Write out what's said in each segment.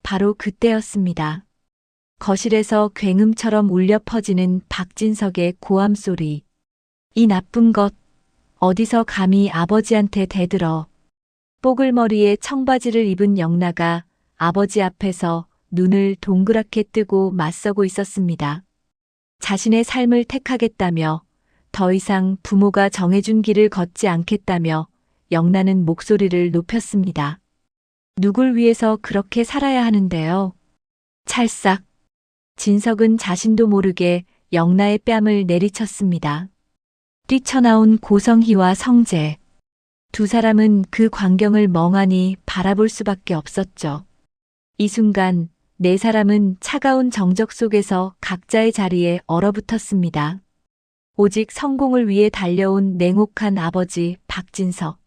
바로 그때였습니다. 거실에서 굉음처럼 울려 퍼지는 박진석의 고함 소리. 이 나쁜 것, 어디서 감히 아버지한테 대들어. 뽀글머리에 청바지를 입은 영나가 아버지 앞에서 눈을 동그랗게 뜨고 맞서고 있었습니다. 자신의 삶을 택하겠다며, 더 이상 부모가 정해준 길을 걷지 않겠다며 영나는 목소리를 높였습니다. 누굴 위해서 그렇게 살아야 하는데요? 찰싹. 진석은 자신도 모르게 영나의 뺨을 내리쳤습니다. 뛰쳐나온 고성희와 성재. 두 사람은 그 광경을 멍하니 바라볼 수밖에 없었죠. 이 순간 네 사람은 차가운 정적 속에서 각자의 자리에 얼어붙었습니다. 오직 성공을 위해 달려온 냉혹한 아버지 박진석.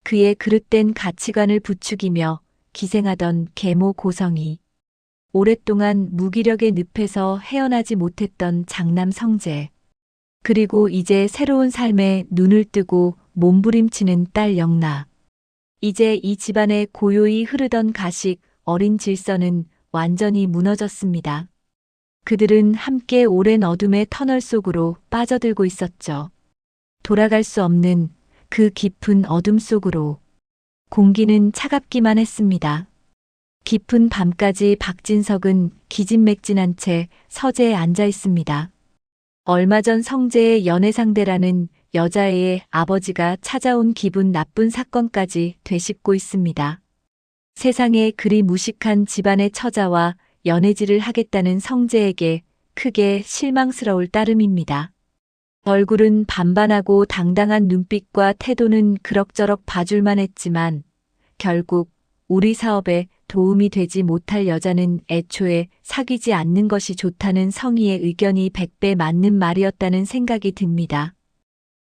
그의 그릇된 가치관을 부추기며 기생하던 계모 고성희. 오랫동안 무기력의 늪에서 헤어나지 못했던 장남 성재. 그리고 이제 새로운 삶에 눈을 뜨고 몸부림치는 딸 영나. 이제 이 집안에 고요히 흐르던 가식, 어린 질서는 완전히 무너졌습니다. 그들은 함께 오랜 어둠의 터널 속으로 빠져들고 있었죠. 돌아갈 수 없는 그 깊은 어둠 속으로. 공기는 차갑기만 했습니다. 깊은 밤까지 박진석은 기진맥진한 채 서재에 앉아 있습니다. 얼마 전 성재의 연애 상대라는 여자애의 아버지가 찾아온 기분 나쁜 사건까지 되씹고 있습니다. 세상에 그리 무식한 집안의 처자와 연애질을 하겠다는 성재에게 크게 실망스러울 따름입니다. 얼굴은 반반하고 당당한 눈빛과 태도는 그럭저럭 봐줄만 했지만 결국 우리 사업에 도움이 되지 못할 여자는 애초에 사귀지 않는 것이 좋다는 성희의 의견이 100배 맞는 말이었다는 생각이 듭니다.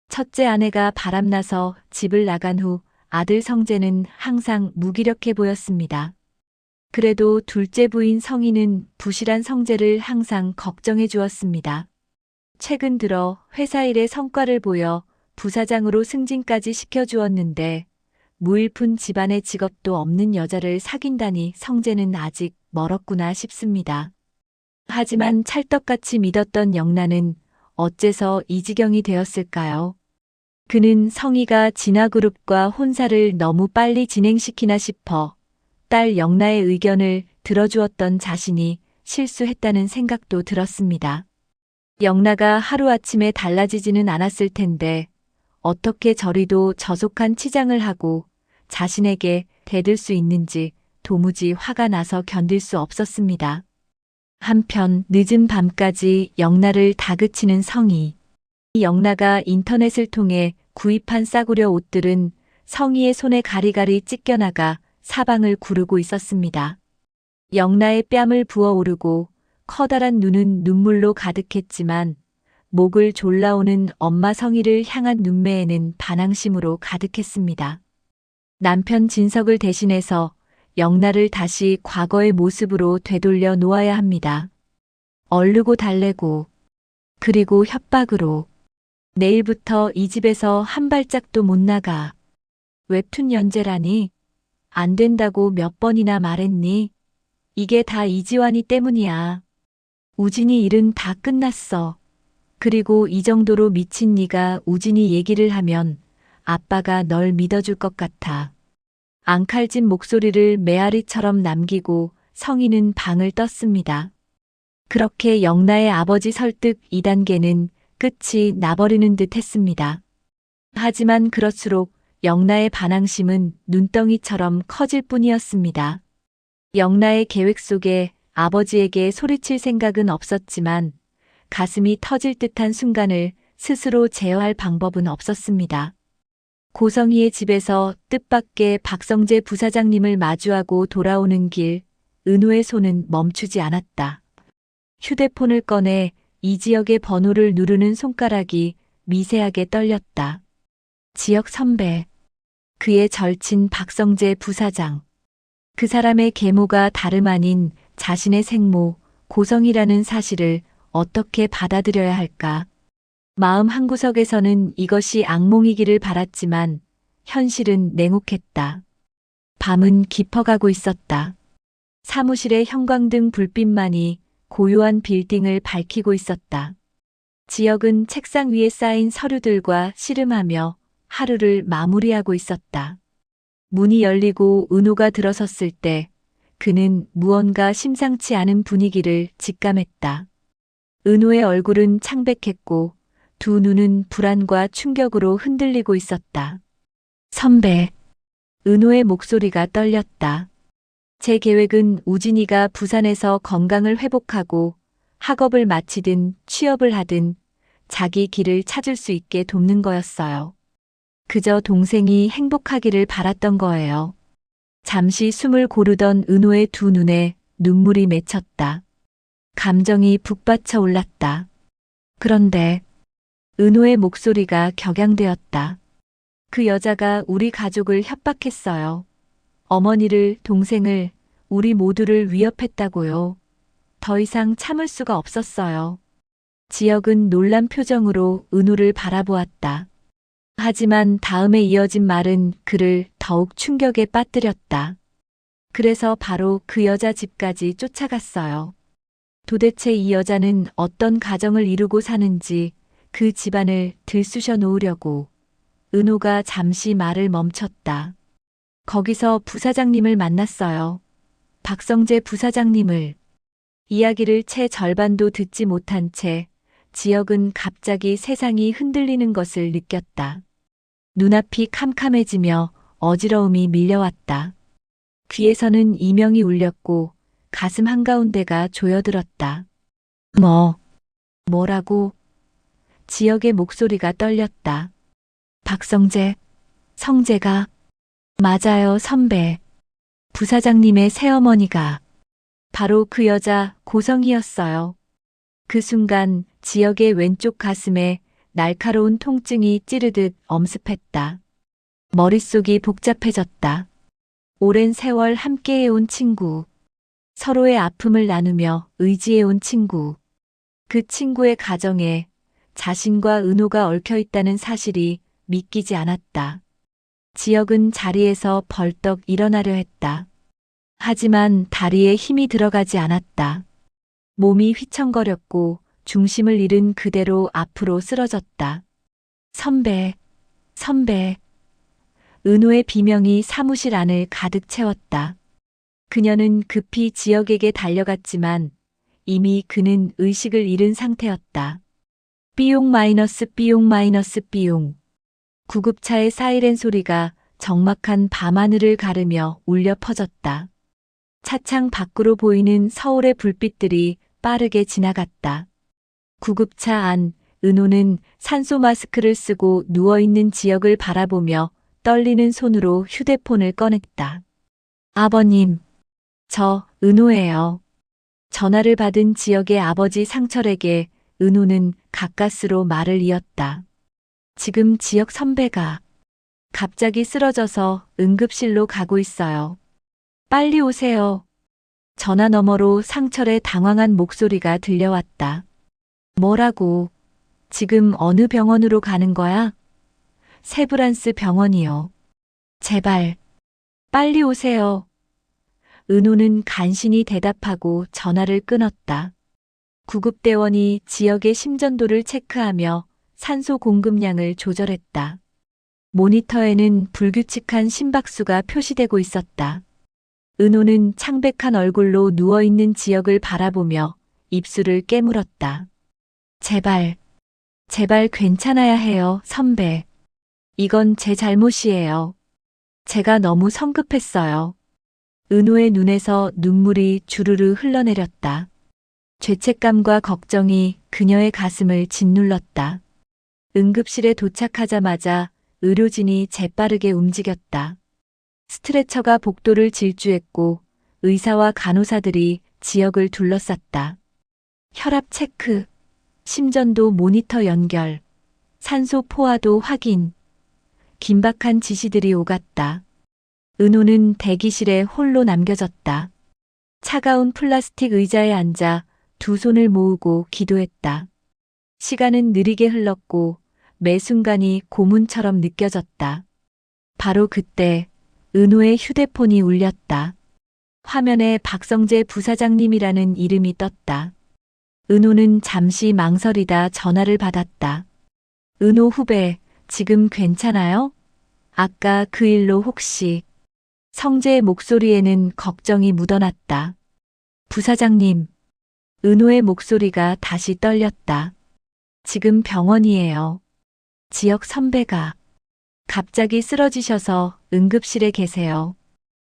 첫째 아내가 바람나서 집을 나간 후 아들 성재는 항상 무기력해 보였습니다. 그래도 둘째 부인 성희는 부실한 성재를 항상 걱정해 주었습니다. 최근 들어 회사 일에 성과를 보여 부사장으로 승진까지 시켜주었는데 무일푼 집안의 직업도 없는 여자를 사귄다니 성재는 아직 멀었구나 싶습니다. 하지만 찰떡같이 믿었던 영나는 어째서 이 지경이 되었을까요? 그는 성희가 진화그룹과 혼사를 너무 빨리 진행시키나 싶어 딸 영나의 의견을 들어주었던 자신이 실수했다는 생각도 들었습니다. 영나가 하루아침에 달라지지는 않았을 텐데 어떻게 저리도 저속한 치장을 하고 자신에게 대들 수 있는지 도무지 화가 나서 견딜 수 없었습니다. 한편 늦은 밤까지 영나를 다그치는 성희. 영나가 인터넷을 통해 구입한 싸구려 옷들은 성희의 손에 가리가리 찢겨나가 사방을 구르고 있었습니다. 영나의 뺨을 부어오르고 커다란 눈은 눈물로 가득했지만 목을 졸라오는 엄마 성희를 향한 눈매에는 반항심으로 가득했습니다. 남편 진석을 대신해서 영나를 다시 과거의 모습으로 되돌려 놓아야 합니다. 얼르고 달래고 그리고 협박으로. 내일부터 이 집에서 한 발짝도 못 나가. 웹툰 연재라니? 안 된다고 몇 번이나 말했니? 이게 다 이지환이 때문이야. 우진이 일은 다 끝났어. 그리고 이 정도로 미친 네가 우진이 얘기를 하면 아빠가 널 믿어줄 것 같아. 앙칼진 목소리를 메아리처럼 남기고 성희는 방을 떴습니다. 그렇게 영나의 아버지 설득 2단계는 끝이 나버리는 듯 했습니다. 하지만 그럴수록 영나의 반항심은 눈덩이처럼 커질 뿐이었습니다. 영나의 계획 속에 아버지에게 소리칠 생각은 없었지만 가슴이 터질 듯한 순간을 스스로 제어할 방법은 없었습니다. 고성희의 집에서 뜻밖의 박성재 부사장님을 마주하고 돌아오는 길, 은호의 손은 멈추지 않았다. 휴대폰을 꺼내 이 지역의 번호를 누르는 손가락이 미세하게 떨렸다. 지역 선배. 그의 절친 박성재 부사장. 그 사람의 계모가 다름 아닌 자신의 생모 고성이라는 사실을 어떻게 받아들여야 할까? 마음 한구석에서는 이것이 악몽이기를 바랐지만 현실은 냉혹했다. 밤은 깊어가고 있었다. 사무실의 형광등 불빛만이 고요한 빌딩을 밝히고 있었다. 지역은 책상 위에 쌓인 서류들과 씨름하며 하루를 마무리하고 있었다. 문이 열리고 은호가 들어섰을 때 그는 무언가 심상치 않은 분위기를 직감했다. 은호의 얼굴은 창백했고 두 눈은 불안과 충격으로 흔들리고 있었다. 선배. 은호의 목소리가 떨렸다. 제 계획은 우진이가 부산에서 건강을 회복하고 학업을 마치든 취업을 하든 자기 길을 찾을 수 있게 돕는 거였어요. 그저 동생이 행복하기를 바랐던 거예요. 잠시 숨을 고르던 은호의 두 눈에 눈물이 맺혔다. 감정이 북받쳐 올랐다. 그런데 은호의 목소리가 격양되었다. 그 여자가 우리 가족을 협박했어요. 어머니를, 동생을, 우리 모두를 위협했다고요. 더 이상 참을 수가 없었어요. 지역은 놀란 표정으로 은호를 바라보았다. 하지만 다음에 이어진 말은 그를 더욱 충격에 빠뜨렸다. 그래서 바로 그 여자 집까지 쫓아갔어요. 도대체 이 여자는 어떤 가정을 이루고 사는지 그 집안을 들쑤셔 놓으려고. 은호가 잠시 말을 멈췄다. 거기서 부사장님을 만났어요. 박성재 부사장님을. 이야기를 채 절반도 듣지 못한 채 지역은 갑자기 세상이 흔들리는 것을 느꼈다. 눈앞이 캄캄해지며 어지러움이 밀려왔다. 귀에서는 이명이 울렸고 가슴 한가운데가 조여들었다. 뭐라고? 지역의 목소리가 떨렸다. 박성재, 성재가. 맞아요, 선배. 부사장님의 새어머니가. 바로 그 여자 고성이었어요. 그 순간 지역의 왼쪽 가슴에 날카로운 통증이 찌르듯 엄습했다. 머릿속이 복잡해졌다. 오랜 세월 함께해온 친구. 서로의 아픔을 나누며 의지해온 친구. 그 친구의 가정에 자신과 은호가 얽혀 있다는 사실이 믿기지 않았다. 지역은 자리에서 벌떡 일어나려 했다. 하지만 다리에 힘이 들어가지 않았다. 몸이 휘청거렸고 중심을 잃은 그대로 앞으로 쓰러졌다. 선배. 은호의 비명이 사무실 안을 가득 채웠다. 그녀는 급히 지역에게 달려갔지만 이미 그는 의식을 잃은 상태였다. 삐용. 구급차의 사이렌 소리가 적막한 밤하늘을 가르며 울려 퍼졌다. 차창 밖으로 보이는 서울의 불빛들이 빠르게 지나갔다. 구급차 안, 은호는 산소 마스크를 쓰고 누워있는 지역을 바라보며 떨리는 손으로 휴대폰을 꺼냈다. 아버님, 저 은호예요. 전화를 받은 지역의 아버지 상철에게 은호는 가까스로 말을 이었다. 지금 지역 선배가 갑자기 쓰러져서 응급실로 가고 있어요. 빨리 오세요. 전화 너머로 상철의 당황한 목소리가 들려왔다. 뭐라고? 지금 어느 병원으로 가는 거야? 세브란스 병원이요. 제발, 빨리 오세요. 은호는 간신히 대답하고 전화를 끊었다. 구급대원이 지역의 심전도를 체크하며 산소 공급량을 조절했다. 모니터에는 불규칙한 심박수가 표시되고 있었다. 은호는 창백한 얼굴로 누워있는 지역을 바라보며 입술을 깨물었다. 제발 괜찮아야 해요, 선배. 이건 제 잘못이에요. 제가 너무 성급했어요. 은호의 눈에서 눈물이 주르르 흘러내렸다. 죄책감과 걱정이 그녀의 가슴을 짓눌렀다. 응급실에 도착하자마자 의료진이 재빠르게 움직였다. 스트레처가 복도를 질주했고 의사와 간호사들이 지역을 둘러쌌다. 혈압 체크, 심전도 모니터 연결, 산소 포화도 확인. 긴박한 지시들이 오갔다. 은호는 대기실에 홀로 남겨졌다. 차가운 플라스틱 의자에 앉아 두 손을 모으고 기도했다. 시간은 느리게 흘렀고 매 순간이 고문처럼 느껴졌다. 바로 그때 은호의 휴대폰이 울렸다. 화면에 박성재 부사장님이라는 이름이 떴다. 은호는 잠시 망설이다 전화를 받았다. 은호 후배, 지금 괜찮아요? 아까 그 일로 혹시... 성재의 목소리에는 걱정이 묻어났다. 부사장님, 은호의 목소리가 다시 떨렸다. 지금 병원이에요. 지역 선배가 갑자기 쓰러지셔서 응급실에 계세요.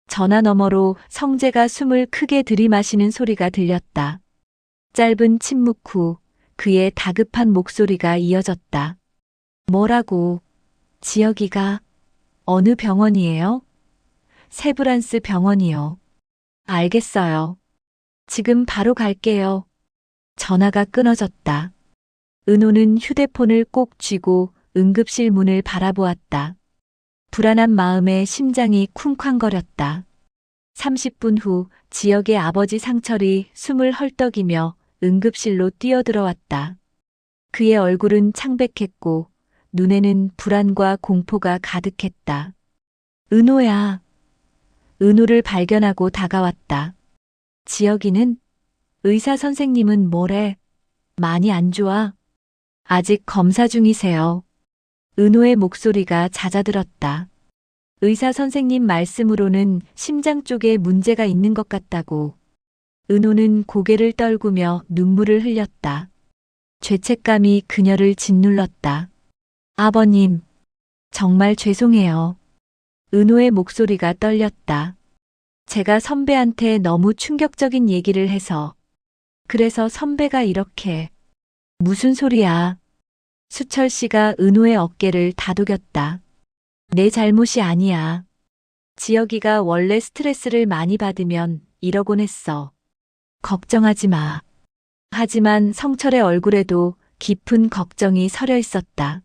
전화 너머로 성재가 숨을 크게 들이마시는 소리가 들렸다. 짧은 침묵 후 그의 다급한 목소리가 이어졌다. 뭐라고? 지역이가 어느 병원이에요? 세브란스 병원이요. 알겠어요. 지금 바로 갈게요. 전화가 끊어졌다. 은호는 휴대폰을 꼭 쥐고 응급실 문을 바라보았다. 불안한 마음에 심장이 쿵쾅거렸다. 30분 후 지역의 아버지 상철이 숨을 헐떡이며 응급실로 뛰어들어왔다. 그의 얼굴은 창백했고 눈에는 불안과 공포가 가득했다. 은호야. 은호를 발견하고 다가왔다. 지역이는? 의사 선생님은 뭐래? 많이 안 좋아? 아직 검사 중이세요. 은호의 목소리가 잦아들었다. 의사 선생님 말씀으로는 심장 쪽에 문제가 있는 것 같다고. 은호는 고개를 떨구며 눈물을 흘렸다. 죄책감이 그녀를 짓눌렀다. 아버님, 정말 죄송해요. 은호의 목소리가 떨렸다. 제가 선배한테 너무 충격적인 얘기를 해서. 그래서 선배가 이렇게. 무슨 소리야. 수철 씨가 은호의 어깨를 다독였다. 내 잘못이 아니야. 지혁이가 원래 스트레스를 많이 받으면 이러곤 했어. 걱정하지 마. 하지만 성철의 얼굴에도 깊은 걱정이 서려 있었다.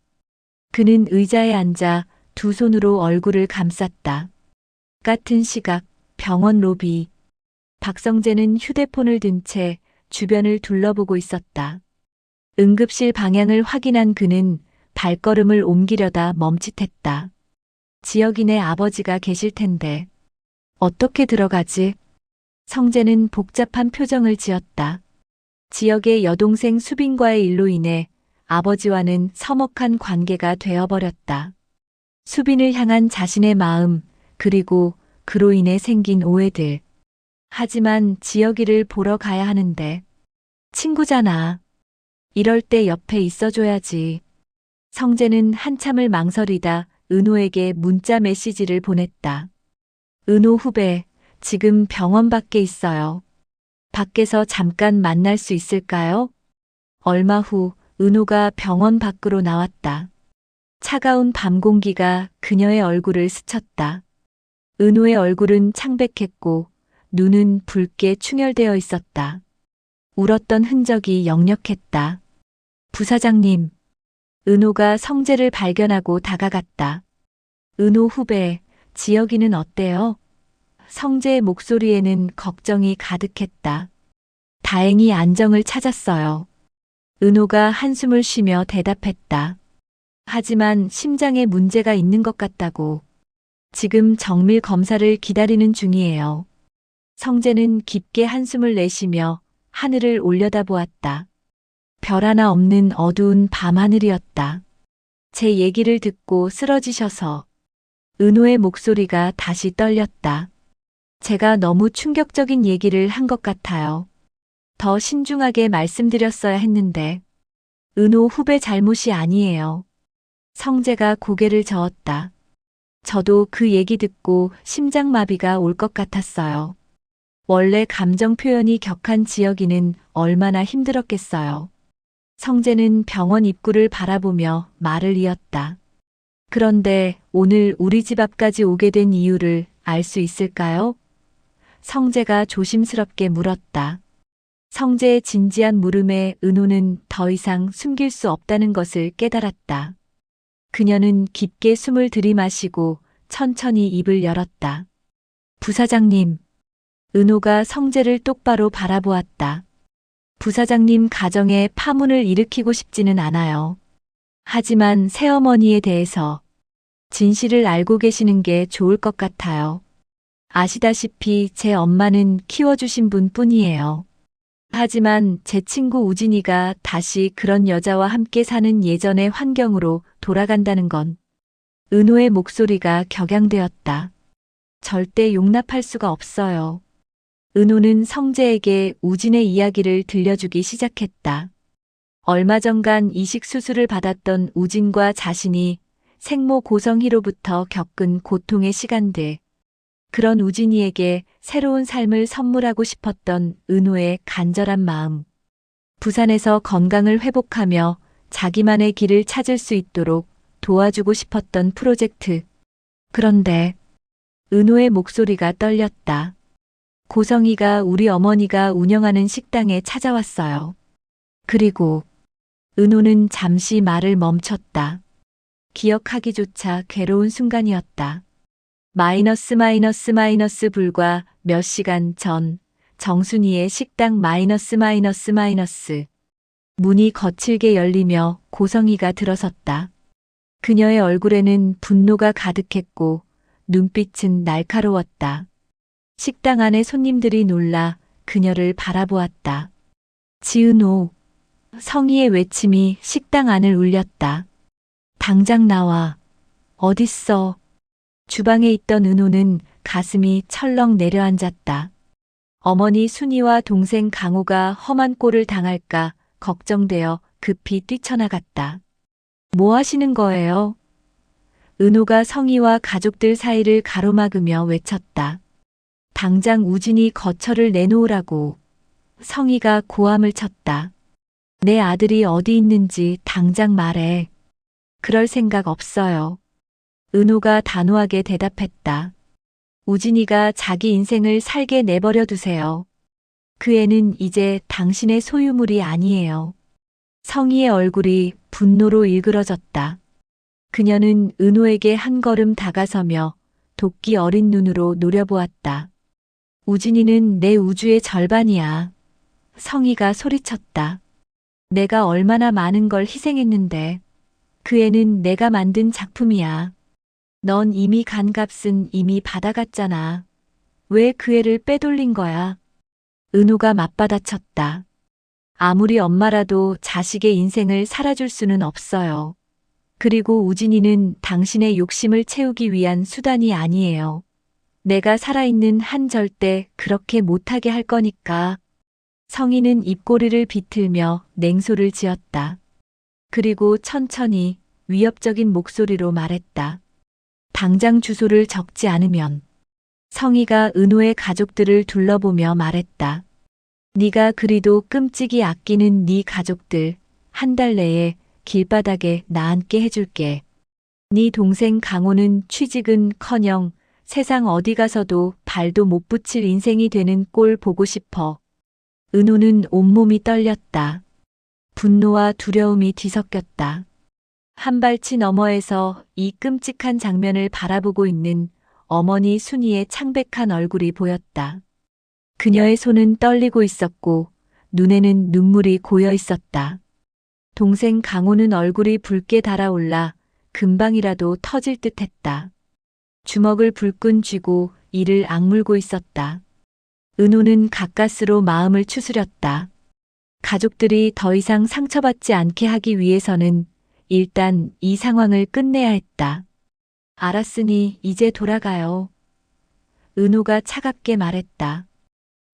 그는 의자에 앉아 두 손으로 얼굴을 감쌌다. 같은 시각 병원 로비. 박성재는 휴대폰을 든 채 주변을 둘러보고 있었다. 응급실 방향을 확인한 그는 발걸음을 옮기려다 멈칫했다. 지혁이네 아버지가 계실 텐데. 어떻게 들어가지? 성재는 복잡한 표정을 지었다. 지혁의 여동생 수빈과의 일로 인해 아버지와는 서먹한 관계가 되어버렸다. 수빈을 향한 자신의 마음, 그리고 그로 인해 생긴 오해들. 하지만 지혁이를 보러 가야 하는데. 친구잖아. 이럴 때 옆에 있어줘야지. 성재는 한참을 망설이다 은호에게 문자 메시지를 보냈다. 은호 후배, 지금 병원 밖에 있어요. 밖에서 잠깐 만날 수 있을까요? 얼마 후 은호가 병원 밖으로 나왔다. 차가운 밤 공기가 그녀의 얼굴을 스쳤다. 은호의 얼굴은 창백했고 눈은 붉게 충혈되어 있었다. 울었던 흔적이 역력했다. 부사장님. 은호가 성재를 발견하고 다가갔다. 은호 후배, 지혁이는 어때요? 성재의 목소리에는 걱정이 가득했다. 다행히 안정을 찾았어요. 은호가 한숨을 쉬며 대답했다. 하지만 심장에 문제가 있는 것 같다고. 지금 정밀 검사를 기다리는 중이에요. 성재는 깊게 한숨을 내쉬며 하늘을 올려다보았다. 별 하나 없는 어두운 밤하늘이었다. 제 얘기를 듣고 쓰러지셔서. 은호의 목소리가 다시 떨렸다. 제가 너무 충격적인 얘기를 한 것 같아요. 더 신중하게 말씀드렸어야 했는데. 은호 후배 잘못이 아니에요. 성재가 고개를 저었다. 저도 그 얘기 듣고 심장마비가 올 것 같았어요. 원래 감정 표현이 격한 지혁이는 얼마나 힘들었겠어요. 성재는 병원 입구를 바라보며 말을 이었다. 그런데 오늘 우리 집 앞까지 오게 된 이유를 알 수 있을까요? 성재가 조심스럽게 물었다. 성재의 진지한 물음에 은호는 더 이상 숨길 수 없다는 것을 깨달았다. 그녀는 깊게 숨을 들이마시고 천천히 입을 열었다. 부사장님. 은호가 성재를 똑바로 바라보았다. 부사장님 가정에 파문을 일으키고 싶지는 않아요. 하지만 새어머니에 대해서 진실을 알고 계시는 게 좋을 것 같아요. 아시다시피 제 엄마는 키워주신 분 뿐이에요. 하지만 제 친구 우진이가 다시 그런 여자와 함께 사는 예전의 환경으로 돌아간다는 건 은호의 목소리가 격양되었다. 절대 용납할 수가 없어요. 은호는 성재에게 우진의 이야기를 들려주기 시작했다. 얼마 전간 이식 수술을 받았던 우진과 자신이 생모 고성희로부터 겪은 고통의 시간들. 그런 우진이에게 새로운 삶을 선물하고 싶었던 은호의 간절한 마음. 부산에서 건강을 회복하며 자기만의 길을 찾을 수 있도록 도와주고 싶었던 프로젝트. 그런데 은호의 목소리가 떨렸다. 고성희가 우리 어머니가 운영하는 식당에 찾아왔어요. 그리고 은호는 잠시 말을 멈췄다. 기억하기조차 괴로운 순간이었다. 마이너스 불과 몇 시간 전 정순이의 식당 마이너스. 문이 거칠게 열리며 고성희가 들어섰다. 그녀의 얼굴에는 분노가 가득했고 눈빛은 날카로웠다. 식당 안의 손님들이 놀라 그녀를 바라보았다. 지은호. 성희의 외침이 식당 안을 울렸다. 당장 나와. 어딨어? 주방에 있던 은호는 가슴이 철렁 내려앉았다. 어머니 순이와 동생 강호가 험한 꼴을 당할까 걱정되어 급히 뛰쳐나갔다. 뭐 하시는 거예요? 은호가 성희와 가족들 사이를 가로막으며 외쳤다. 당장 우진이 거처를 내놓으라고. 성희가 고함을 쳤다. 내 아들이 어디 있는지 당장 말해. 그럴 생각 없어요. 은호가 단호하게 대답했다. 우진이가 자기 인생을 살게 내버려 두세요. 그 애는 이제 당신의 소유물이 아니에요. 성희의 얼굴이 분노로 일그러졌다. 그녀는 은호에게 한 걸음 다가서며 도끼 어린 눈으로 노려보았다. 우진이는 내 우주의 절반이야. 성희가 소리쳤다. 내가 얼마나 많은 걸 희생했는데. 그 애는 내가 만든 작품이야. 넌 이미 간 값은 이미 받아갔잖아. 왜 그 애를 빼돌린 거야? 은호가 맞받아쳤다. 아무리 엄마라도 자식의 인생을 살아줄 수는 없어요. 그리고 우진이는 당신의 욕심을 채우기 위한 수단이 아니에요. 내가 살아있는 한 절대 그렇게 못하게 할 거니까. 성희는 입꼬리를 비틀며 냉소를 지었다. 그리고 천천히 위협적인 목소리로 말했다. 당장 주소를 적지 않으면. 성희가 은호의 가족들을 둘러보며 말했다. 네가 그리도 끔찍이 아끼는 네 가족들 한 달 내에 길바닥에 나앉게 해줄게. 네 동생 강호는 취직은커녕 세상 어디 가서도 발도 못 붙일 인생이 되는 꼴 보고 싶어. 은호는 온몸이 떨렸다. 분노와 두려움이 뒤섞였다. 한발치 너머에서 이 끔찍한 장면을 바라보고 있는 어머니 순이의 창백한 얼굴이 보였다. 그녀의 손은 떨리고 있었고 눈에는 눈물이 고여 있었다. 동생 강호는 얼굴이 붉게 달아올라 금방이라도 터질 듯했다. 주먹을 불끈 쥐고 이를 악물고 있었다. 은호는 가까스로 마음을 추스렸다. 가족들이 더 이상 상처받지 않게 하기 위해서는 일단 이 상황을 끝내야 했다. 알았으니 이제 돌아가요. 은호가 차갑게 말했다.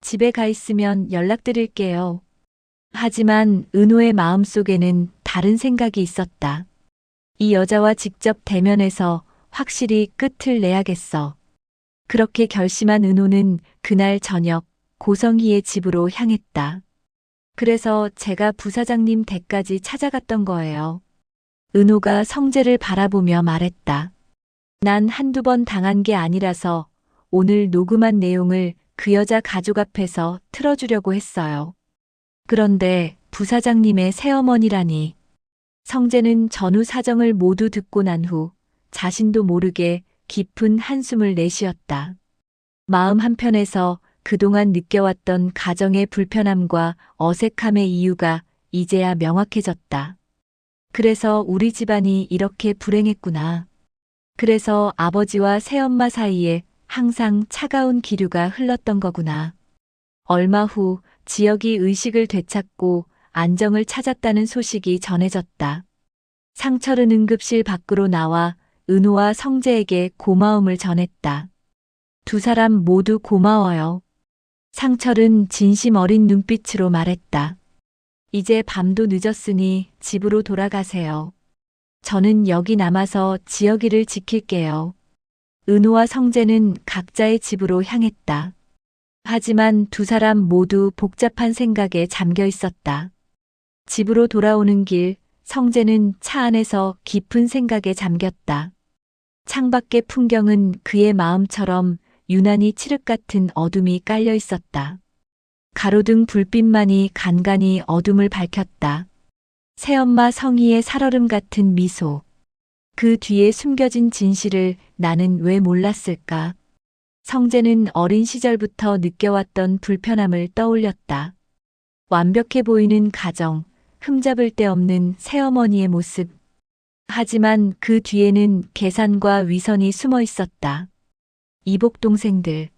집에 가 있으면 연락드릴게요. 하지만 은호의 마음속에는 다른 생각이 있었다. 이 여자와 직접 대면해서 확실히 끝을 내야겠어. 그렇게 결심한 은호는 그날 저녁 고성희의 집으로 향했다. 그래서 제가 부사장님 댁까지 찾아갔던 거예요. 은호가 성재를 바라보며 말했다. 난 한두 번 당한 게 아니라서 오늘 녹음한 내용을 그 여자 가족 앞에서 틀어주려고 했어요. 그런데 부사장님의 새어머니라니. 성재는 전후 사정을 모두 듣고 난 후 자신도 모르게 깊은 한숨을 내쉬었다. 마음 한편에서 그동안 느껴왔던 가정의 불편함과 어색함의 이유가 이제야 명확해졌다. 그래서 우리 집안이 이렇게 불행했구나. 그래서 아버지와 새엄마 사이에 항상 차가운 기류가 흘렀던 거구나. 얼마 후 지역이 의식을 되찾고 안정을 찾았다는 소식이 전해졌다. 상철은 응급실 밖으로 나와 은호와 성재에게 고마움을 전했다. 두 사람 모두 고마워요. 상철은 진심 어린 눈빛으로 말했다. 이제 밤도 늦었으니 집으로 돌아가세요. 저는 여기 남아서 지역이를 지킬게요. 은호와 성재는 각자의 집으로 향했다. 하지만 두 사람 모두 복잡한 생각에 잠겨 있었다. 집으로 돌아오는 길, 성재는 차 안에서 깊은 생각에 잠겼다. 창밖의 풍경은 그의 마음처럼 유난히 칠흑 같은 어둠이 깔려 있었다. 가로등 불빛만이 간간히 어둠을 밝혔다. 새엄마 성희의 살얼음 같은 미소. 그 뒤에 숨겨진 진실을 나는 왜 몰랐을까? 성재는 어린 시절부터 느껴왔던 불편함을 떠올렸다. 완벽해 보이는 가정, 흠잡을 데 없는 새어머니의 모습. 하지만 그 뒤에는 계산과 위선이 숨어 있었다. 이복 동생들.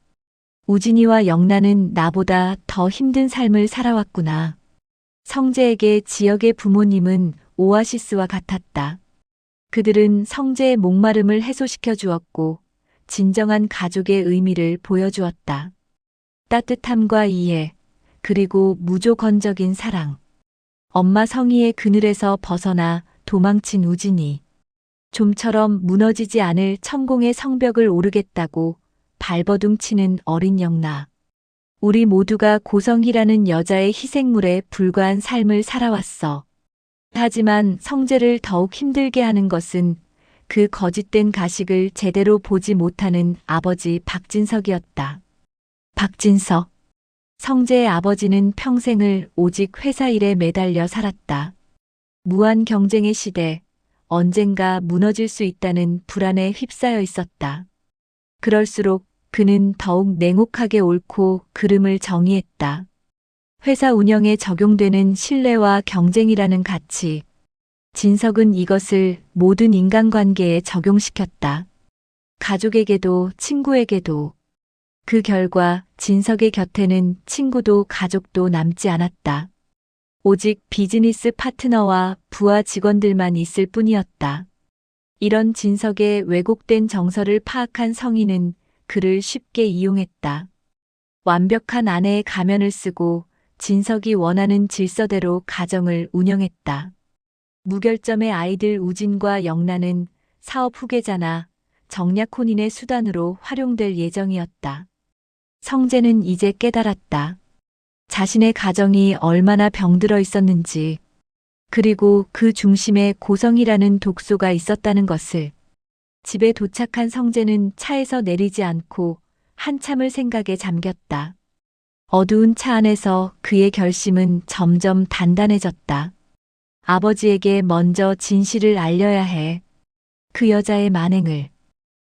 우진이와 영란은 나보다 더 힘든 삶을 살아왔구나. 성재에게 지역의 부모님은 오아시스와 같았다. 그들은 성재의 목마름을 해소시켜 주었고 진정한 가족의 의미를 보여주었다. 따뜻함과 이해, 그리고 무조건적인 사랑. 엄마 성희의 그늘에서 벗어나 도망친 우진이. 좀처럼 무너지지 않을 천공의 성벽을 오르겠다고 발버둥 치는 어린 영나. 우리 모두가 고성희라는 여자의 희생물에 불과한 삶을 살아왔어. 하지만 성재를 더욱 힘들게 하는 것은 그 거짓된 가식을 제대로 보지 못하는 아버지 박진석이었다. 박진석. 성재의 아버지는 평생을 오직 회사 일에 매달려 살았다. 무한 경쟁의 시대, 언젠가 무너질 수 있다는 불안에 휩싸여 있었다. 그럴수록 그는 더욱 냉혹하게 옳고 그름을 정의했다. 회사 운영에 적용되는 신뢰와 경쟁이라는 가치. 진석은 이것을 모든 인간관계에 적용시켰다. 가족에게도 친구에게도. 그 결과 진석의 곁에는 친구도 가족도 남지 않았다. 오직 비즈니스 파트너와 부하 직원들만 있을 뿐이었다. 이런 진석의 왜곡된 정서를 파악한 성희는 그를 쉽게 이용했다. 완벽한 아내의 가면을 쓰고 진석이 원하는 질서대로 가정을 운영했다. 무결점의 아이들 우진과 영란은 사업 후계자나 정략 혼인의 수단으로 활용될 예정이었다. 성재는 이제 깨달았다. 자신의 가정이 얼마나 병들어 있었는지, 그리고 그 중심에 고성이라는 독소가 있었다는 것을. 집에 도착한 성재는 차에서 내리지 않고 한참을 생각에 잠겼다. 어두운 차 안에서 그의 결심은 점점 단단해졌다. 아버지에게 먼저 진실을 알려야 해. 그 여자의 만행을.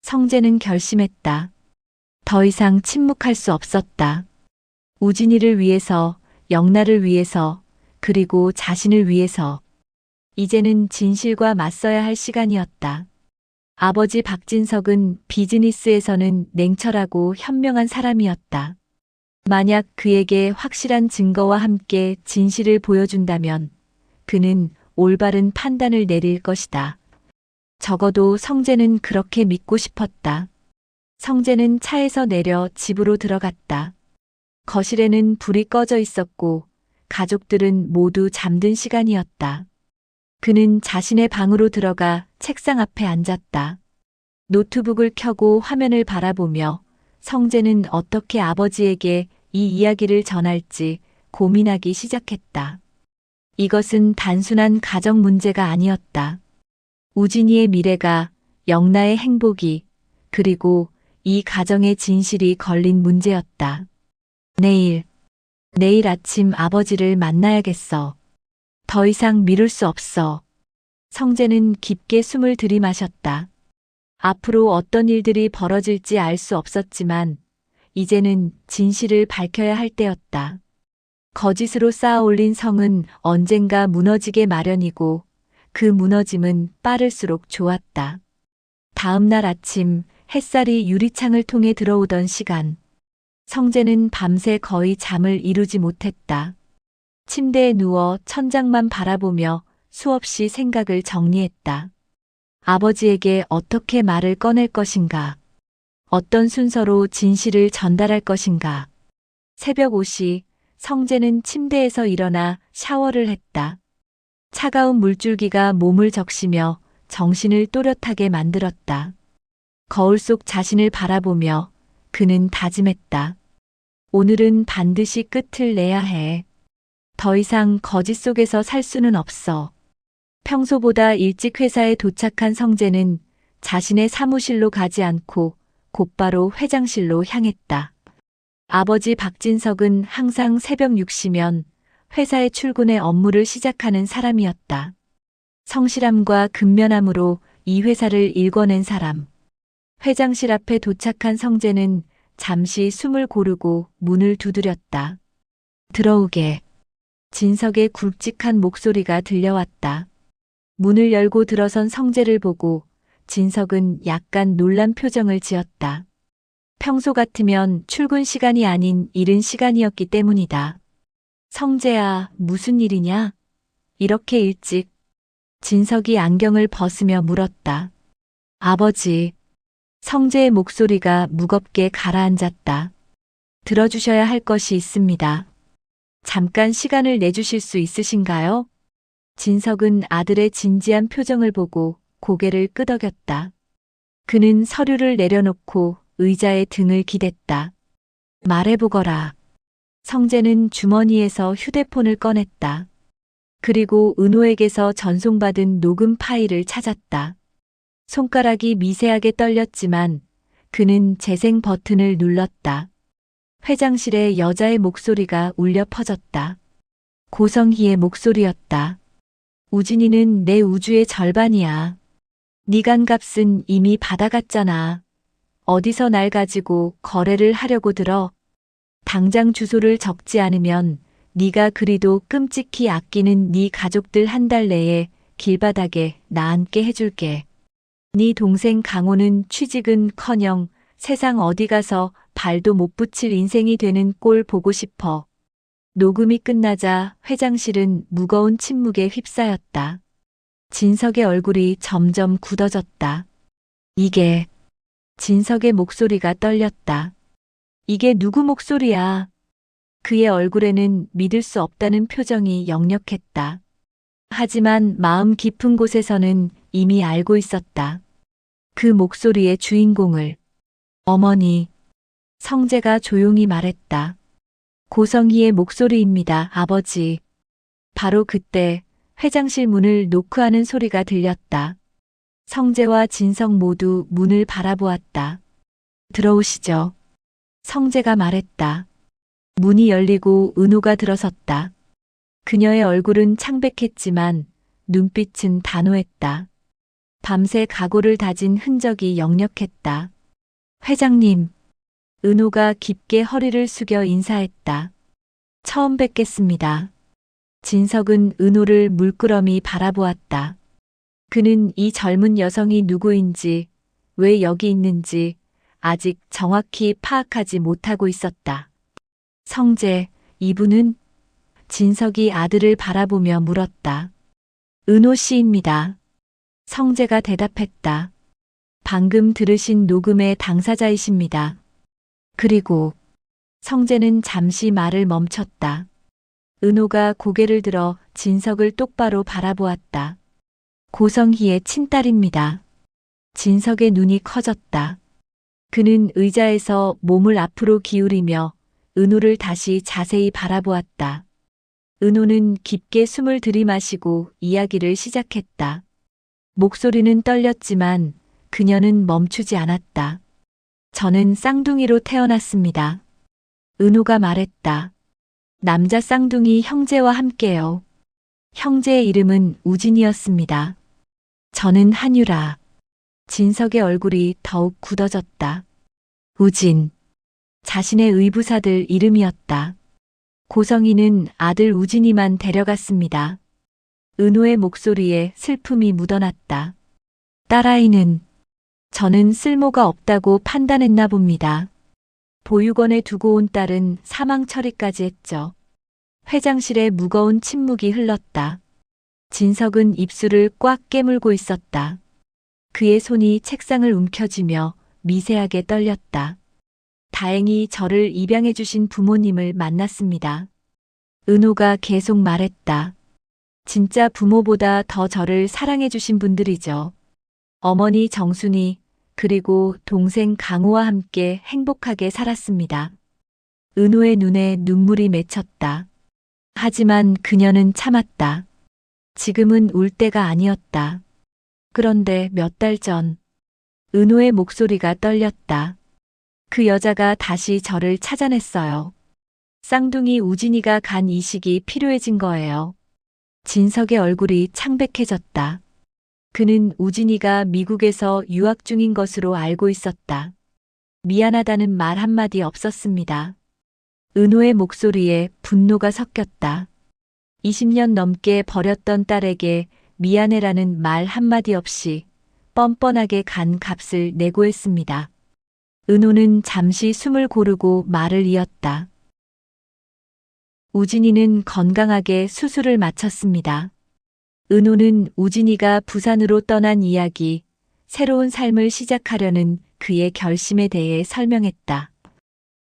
성재는 결심했다. 더 이상 침묵할 수 없었다. 우진이를 위해서, 영나를 위해서, 그리고 자신을 위해서. 이제는 진실과 맞서야 할 시간이었다. 아버지 박진석은 비즈니스에서는 냉철하고 현명한 사람이었다. 만약 그에게 확실한 증거와 함께 진실을 보여준다면 그는 올바른 판단을 내릴 것이다. 적어도 성재는 그렇게 믿고 싶었다. 성재는 차에서 내려 집으로 들어갔다. 거실에는 불이 꺼져 있었고 가족들은 모두 잠든 시간이었다. 그는 자신의 방으로 들어가 책상 앞에 앉았다. 노트북을 켜고 화면을 바라보며 성재는 어떻게 아버지에게 이 이야기를 전할지 고민하기 시작했다. 이것은 단순한 가정 문제가 아니었다. 우진이의 미래가, 영나의 행복이, 그리고 이 가정의 진실이 걸린 문제였다. 내일 아침 아버지를 만나야겠어. 더 이상 미룰 수 없어. 성재는 깊게 숨을 들이마셨다. 앞으로 어떤 일들이 벌어질지 알 수 없었지만 이제는 진실을 밝혀야 할 때였다. 거짓으로 쌓아 올린 성은 언젠가 무너지게 마련이고 그 무너짐은 빠를수록 좋았다. 다음 날 아침 햇살이 유리창을 통해 들어오던 시간. 성재는 밤새 거의 잠을 이루지 못했다. 침대에 누워 천장만 바라보며 수없이 생각을 정리했다. 아버지에게 어떻게 말을 꺼낼 것인가? 어떤 순서로 진실을 전달할 것인가? 새벽 5시 성재는 침대에서 일어나 샤워를 했다. 차가운 물줄기가 몸을 적시며 정신을 또렷하게 만들었다. 거울 속 자신을 바라보며 그는 다짐했다. 오늘은 반드시 끝을 내야 해. 더 이상 거짓 속에서 살 수는 없어. 평소보다 일찍 회사에 도착한 성재는 자신의 사무실로 가지 않고 곧바로 회장실로 향했다. 아버지 박진석은 항상 새벽 6시면 회사에 출근해 업무를 시작하는 사람이었다. 성실함과 근면함으로 이 회사를 일궈낸 사람. 회장실 앞에 도착한 성재는 잠시 숨을 고르고 문을 두드렸다. 들어오게. 진석의 굵직한 목소리가 들려왔다. 문을 열고 들어선 성재를 보고 진석은 약간 놀란 표정을 지었다. 평소 같으면 출근 시간이 아닌 이른 시간이었기 때문이다. 성재야, 무슨 일이냐? 이렇게 일찍. 진석이 안경을 벗으며 물었다. 아버지. 성재의 목소리가 무겁게 가라앉았다. 들어주셔야 할 것이 있습니다. 잠깐 시간을 내주실 수 있으신가요? 진석은 아들의 진지한 표정을 보고 고개를 끄덕였다. 그는 서류를 내려놓고 의자에 등을 기댔다. 말해보거라. 성재는 주머니에서 휴대폰을 꺼냈다. 그리고 은호에게서 전송받은 녹음 파일을 찾았다. 손가락이 미세하게 떨렸지만 그는 재생 버튼을 눌렀다. 회장실에 여자의 목소리가 울려 퍼졌다. 고성희의 목소리였다. 우진이는 내 우주의 절반이야. 네 간값은 이미 받아갔잖아. 어디서 날 가지고 거래를 하려고 들어. 당장 주소를 적지 않으면 네가 그리도 끔찍히 아끼는 네 가족들 한 달 내에 길바닥에 나앉게 해줄게. 네 동생 강호는 취직은커녕 세상 어디 가서 발도 못 붙일 인생이 되는 꼴 보고 싶어. 녹음이 끝나자 회장실은 무거운 침묵에 휩싸였다. 진석의 얼굴이 점점 굳어졌다. 이게... 진석의 목소리가 떨렸다. 이게 누구 목소리야? 그의 얼굴에는 믿을 수 없다는 표정이 역력했다. 하지만 마음 깊은 곳에서는 이미 알고 있었다. 그 목소리의 주인공을. 어머니. 성재가 조용히 말했다. 고성희의 목소리입니다, 아버지. 바로 그때 회장실 문을 노크하는 소리가 들렸다. 성재와 진석 모두 문을 바라보았다. 들어오시죠. 성재가 말했다. 문이 열리고 은호가 들어섰다. 그녀의 얼굴은 창백했지만 눈빛은 단호했다. 밤새 각오를 다진 흔적이 역력했다. 회장님. 은호가 깊게 허리를 숙여 인사했다. 처음 뵙겠습니다. 진석은 은호를 물끄러미 바라보았다. 그는 이 젊은 여성이 누구인지, 왜 여기 있는지 아직 정확히 파악하지 못하고 있었다. 성재, 이분은? 진석이 아들을 바라보며 물었다. 은호 씨입니다. 성재가 대답했다. 방금 들으신 녹음의 당사자이십니다. 그리고 성재는 잠시 말을 멈췄다. 은호가 고개를 들어 진석을 똑바로 바라보았다. 고성희의 친딸입니다. 진석의 눈이 커졌다. 그는 의자에서 몸을 앞으로 기울이며 은호를 다시 자세히 바라보았다. 은호는 깊게 숨을 들이마시고 이야기를 시작했다. 목소리는 떨렸지만 그녀는 멈추지 않았다. 저는 쌍둥이로 태어났습니다. 은호가 말했다. 남자 쌍둥이 형제와 함께요. 형제의 이름은 우진이었습니다. 저는 한유라. 진석의 얼굴이 더욱 굳어졌다. 우진. 자신의 의부사들 이름이었다. 고성희는 아들 우진이만 데려갔습니다. 은호의 목소리에 슬픔이 묻어났다. 딸아이는 저는 쓸모가 없다고 판단했나 봅니다. 보육원에 두고 온 딸은 사망 처리까지 했죠. 회장실에 무거운 침묵이 흘렀다. 진석은 입술을 꽉 깨물고 있었다. 그의 손이 책상을 움켜쥐며 미세하게 떨렸다. 다행히 저를 입양해 주신 부모님을 만났습니다. 은호가 계속 말했다. 진짜 부모보다 더 저를 사랑해 주신 분들이죠. 어머니 정순이 그리고 동생 강우와 함께 행복하게 살았습니다. 은호의 눈에 눈물이 맺혔다. 하지만 그녀는 참았다. 지금은 울 때가 아니었다. 그런데 몇 달 전, 은호의 목소리가 떨렸다. 그 여자가 다시 저를 찾아냈어요. 쌍둥이 우진이가 간 이식이 필요해진 거예요. 진석의 얼굴이 창백해졌다. 그는 우진이가 미국에서 유학 중인 것으로 알고 있었다. 미안하다는 말 한마디 없었습니다. 은호의 목소리에 분노가 섞였다. 20년 넘게 버렸던 딸에게 미안해라는 말 한마디 없이 뻔뻔하게 간 값을 내고 했습니다. 은호는 잠시 숨을 고르고 말을 이었다. 우진이는 건강하게 수술을 마쳤습니다. 은호는 우진이가 부산으로 떠난 이야기, 새로운 삶을 시작하려는 그의 결심에 대해 설명했다.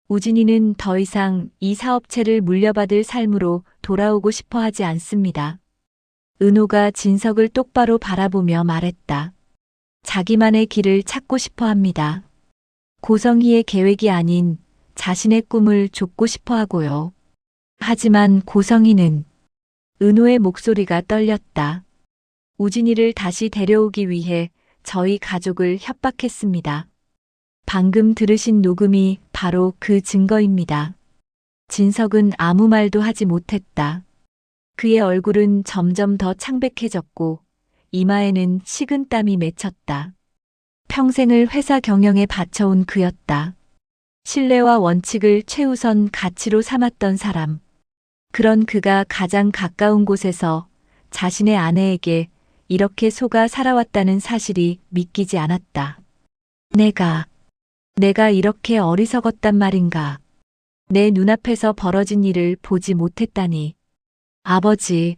우진이는 더 이상 이 사업체를 물려받을 삶으로 돌아오고 싶어 하지 않습니다. 은호가 진석을 똑바로 바라보며 말했다. 자기만의 길을 찾고 싶어 합니다. 고성희의 계획이 아닌 자신의 꿈을 좇고 싶어 하고요. 하지만 고성희는 은호의 목소리가 떨렸다. 우진이를 다시 데려오기 위해 저희 가족을 협박했습니다. 방금 들으신 녹음이 바로 그 증거입니다. 진석은 아무 말도 하지 못했다. 그의 얼굴은 점점 더 창백해졌고 이마에는 식은땀이 맺혔다. 평생을 회사 경영에 바쳐온 그였다. 신뢰와 원칙을 최우선 가치로 삼았던 사람. 그런 그가 가장 가까운 곳에서 자신의 아내에게 이렇게 속아 살아왔다는 사실이 믿기지 않았다. 내가 이렇게 어리석었단 말인가. 내 눈앞에서 벌어진 일을 보지 못했다니. 아버지.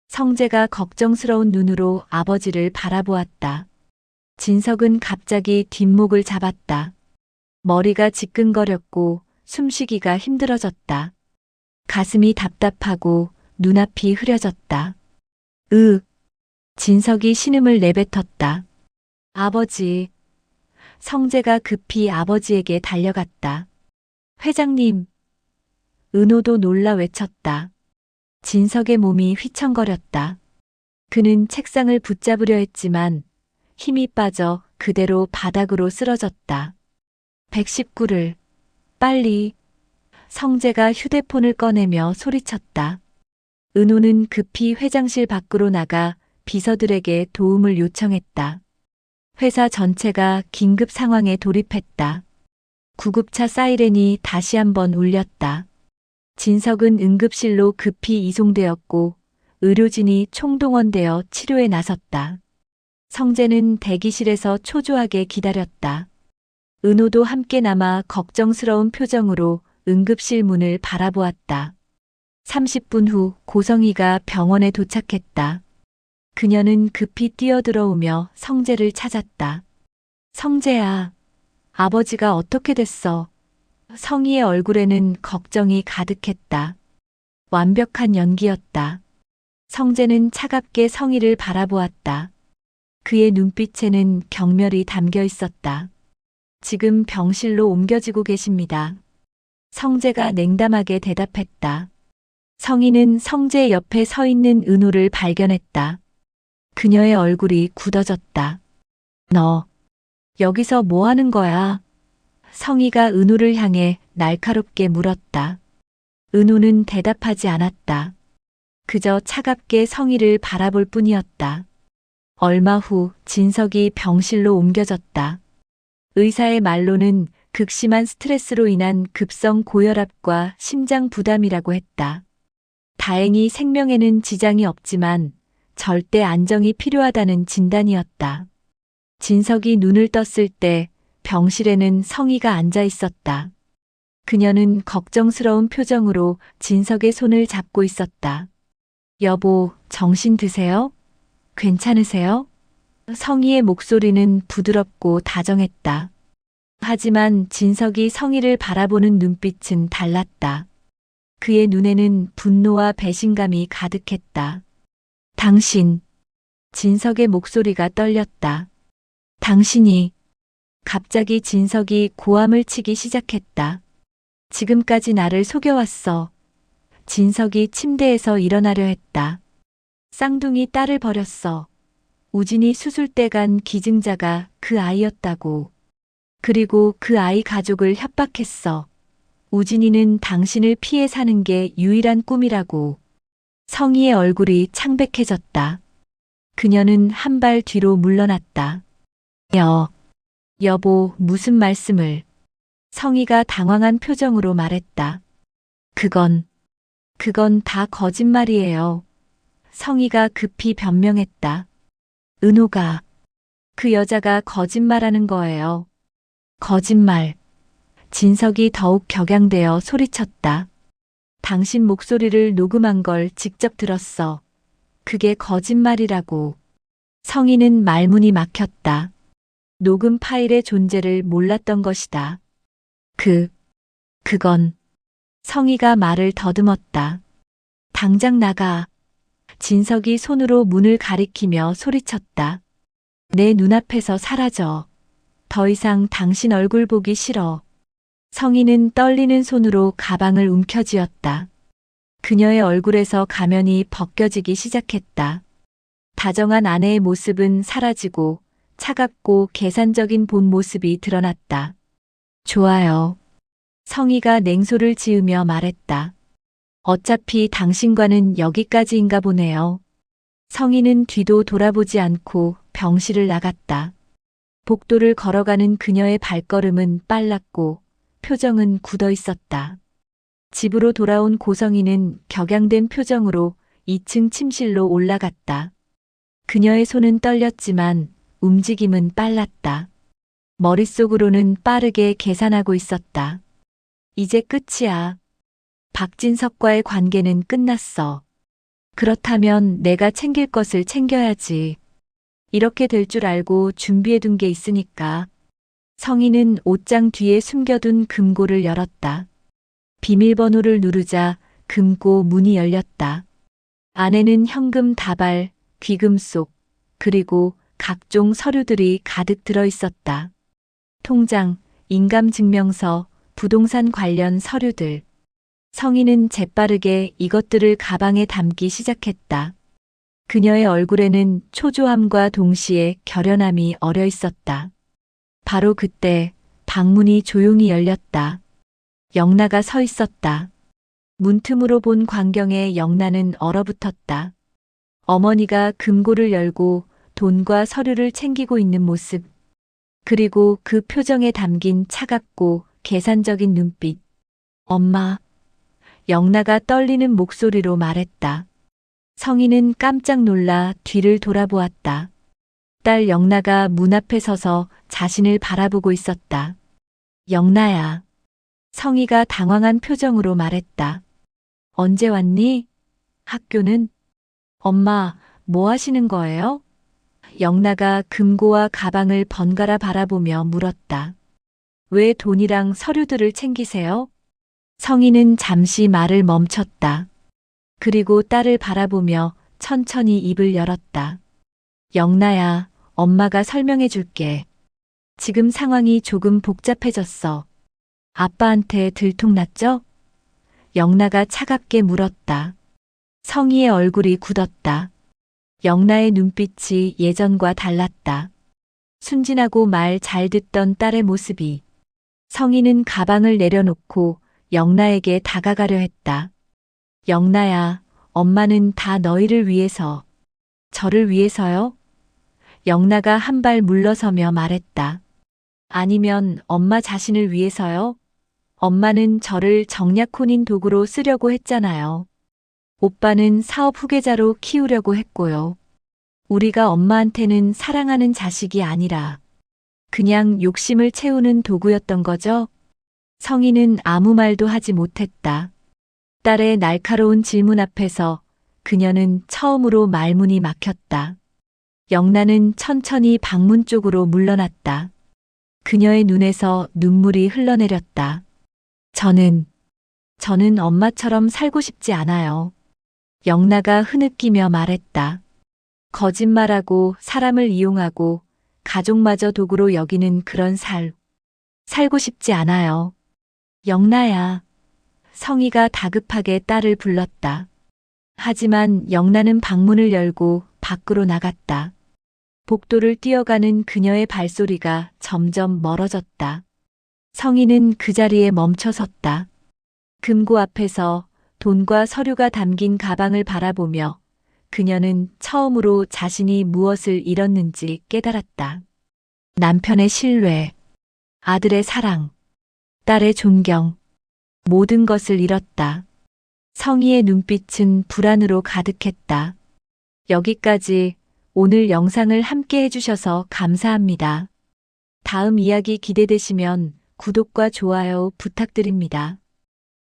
성재가 걱정스러운 눈으로 아버지를 바라보았다. 진석은 갑자기 뒷목을 잡았다. 머리가 지끈거렸고 숨쉬기가 힘들어졌다. 가슴이 답답하고 눈앞이 흐려졌다. 진석이 신음을 내뱉었다. 아버지. 성재가 급히 아버지에게 달려갔다. 회장님. 은호도 놀라 외쳤다. 진석의 몸이 휘청거렸다. 그는 책상을 붙잡으려 했지만 힘이 빠져 그대로 바닥으로 쓰러졌다. 119를 빨리. 성재가 휴대폰을 꺼내며 소리쳤다. 은호는 급히 회장실 밖으로 나가 비서들에게 도움을 요청했다. 회사 전체가 긴급 상황에 돌입했다. 구급차 사이렌이 다시 한번 울렸다. 진석은 응급실로 급히 이송되었고 의료진이 총동원되어 치료에 나섰다. 성재는 대기실에서 초조하게 기다렸다. 은호도 함께 남아 걱정스러운 표정으로 응급실 문을 바라보았다. 30분 후 고성희가 병원에 도착했다. 그녀는 급히 뛰어들어오며 성재를 찾았다. 성재야, 아버지가 어떻게 됐어? 성희의 얼굴에는 걱정이 가득했다. 완벽한 연기였다. 성재는 차갑게 성희를 바라보았다. 그의 눈빛에는 경멸이 담겨 있었다. 지금 병실로 옮겨지고 계십니다. 성재가 냉담하게 대답했다. 성희는 성재 옆에 서 있는 은호를 발견했다. 그녀의 얼굴이 굳어졌다. 너, 여기서 뭐 하는 거야? 성희가 은호를 향해 날카롭게 물었다. 은호는 대답하지 않았다. 그저 차갑게 성희를 바라볼 뿐이었다. 얼마 후 진석이 병실로 옮겨졌다. 의사의 말로는 극심한 스트레스로 인한 급성 고혈압과 심장 부담이라고 했다. 다행히 생명에는 지장이 없지만 절대 안정이 필요하다는 진단이었다. 진석이 눈을 떴을 때 병실에는 성희가 앉아 있었다. 그녀는 걱정스러운 표정으로 진석의 손을 잡고 있었다. 여보, 정신 드세요? 괜찮으세요? 성희의 목소리는 부드럽고 다정했다. 하지만 진석이 성희를 바라보는 눈빛은 달랐다. 그의 눈에는 분노와 배신감이 가득했다. 당신. 진석의 목소리가 떨렸다. 당신이. 갑자기 진석이 고함을 치기 시작했다. 지금까지 나를 속여왔어. 진석이 침대에서 일어나려 했다. 쌍둥이 딸을 버렸어. 우진이 수술대 간 기증자가 그 아이였다고. 그리고 그 아이 가족을 협박했어. 우진이는 당신을 피해 사는 게 유일한 꿈이라고. 성희의 얼굴이 창백해졌다. 그녀는 한 발 뒤로 물러났다. 여보, 무슨 말씀을. 성희가 당황한 표정으로 말했다. 그건 다 거짓말이에요. 성희가 급히 변명했다. 은호가, 그 여자가 거짓말하는 거예요. 거짓말. 진석이 더욱 격양되어 소리쳤다. 당신 목소리를 녹음한 걸 직접 들었어. 그게 거짓말이라고. 성희는 말문이 막혔다. 녹음 파일의 존재를 몰랐던 것이다. 그건. 성희가 말을 더듬었다. 당장 나가. 진석이 손으로 문을 가리키며 소리쳤다. 내 눈앞에서 사라져. 더 이상 당신 얼굴 보기 싫어. 성희는 떨리는 손으로 가방을 움켜쥐었다. 그녀의 얼굴에서 가면이 벗겨지기 시작했다. 다정한 아내의 모습은 사라지고 차갑고 계산적인 본 모습이 드러났다. 좋아요. 성희가 냉소를 지으며 말했다. 어차피 당신과는 여기까지인가 보네요. 성희는 뒤도 돌아보지 않고 병실을 나갔다. 복도를 걸어가는 그녀의 발걸음은 빨랐고 표정은 굳어 있었다. 집으로 돌아온 고성희는 격양된 표정으로 2층 침실로 올라갔다. 그녀의 손은 떨렸지만 움직임은 빨랐다. 머릿속으로는 빠르게 계산하고 있었다. 이제 끝이야. 박진석과의 관계는 끝났어. 그렇다면 내가 챙길 것을 챙겨야지. 이렇게 될 줄 알고 준비해둔 게 있으니까. 성희는 옷장 뒤에 숨겨둔 금고를 열었다. 비밀번호를 누르자 금고 문이 열렸다. 안에는 현금 다발, 귀금속, 그리고 각종 서류들이 가득 들어 있었다. 통장, 인감증명서, 부동산 관련 서류들. 성희는 재빠르게 이것들을 가방에 담기 시작했다. 그녀의 얼굴에는 초조함과 동시에 결연함이 어려 있었다. 바로 그때 방문이 조용히 열렸다. 영나가 서 있었다. 문틈으로 본 광경에 영나는 얼어붙었다. 어머니가 금고를 열고 돈과 서류를 챙기고 있는 모습. 그리고 그 표정에 담긴 차갑고 계산적인 눈빛. 엄마. 영나가 떨리는 목소리로 말했다. 성희는 깜짝 놀라 뒤를 돌아보았다. 딸 영나가 문 앞에 서서 자신을 바라보고 있었다. 영나야. 성희가 당황한 표정으로 말했다. 언제 왔니? 학교는? 엄마, 뭐 하시는 거예요? 영나가 금고와 가방을 번갈아 바라보며 물었다. 왜 돈이랑 서류들을 챙기세요? 성희는 잠시 말을 멈췄다. 그리고 딸을 바라보며 천천히 입을 열었다. 영나야, 엄마가 설명해 줄게. 지금 상황이 조금 복잡해졌어. 아빠한테 들통났죠? 영나가 차갑게 물었다. 성희의 얼굴이 굳었다. 영나의 눈빛이 예전과 달랐다. 순진하고 말 잘 듣던 딸의 모습이. 성희는 가방을 내려놓고 영나에게 다가가려 했다. 영나야, 엄마는 다 너희를 위해서. 저를 위해서요? 영나가 한 발 물러서며 말했다. 아니면 엄마 자신을 위해서요? 엄마는 저를 정략 혼인 도구로 쓰려고 했잖아요. 오빠는 사업 후계자로 키우려고 했고요. 우리가 엄마한테는 사랑하는 자식이 아니라 그냥 욕심을 채우는 도구였던 거죠? 성희는 아무 말도 하지 못했다. 딸의 날카로운 질문 앞에서 그녀는 처음으로 말문이 막혔다. 영란은 천천히 방문 쪽으로 물러났다. 그녀의 눈에서 눈물이 흘러내렸다. 저는 엄마처럼 살고 싶지 않아요. 영라가 흐느끼며 말했다. 거짓말하고 사람을 이용하고 가족마저 도구로 여기는 그런 살고 싶지 않아요. 영라야. 성희가 다급하게 딸을 불렀다. 하지만 영라는 방문을 열고 밖으로 나갔다. 복도를 뛰어가는 그녀의 발소리가 점점 멀어졌다. 성희는 그 자리에 멈춰 섰다. 금고 앞에서 돈과 서류가 담긴 가방을 바라보며 그녀는 처음으로 자신이 무엇을 잃었는지 깨달았다. 남편의 신뢰, 아들의 사랑, 딸의 존경, 모든 것을 잃었다. 성희의 눈빛은 불안으로 가득했다. 여기까지 오늘 영상을 함께 해주셔서 감사합니다. 다음 이야기 기대되시면 구독과 좋아요 부탁드립니다.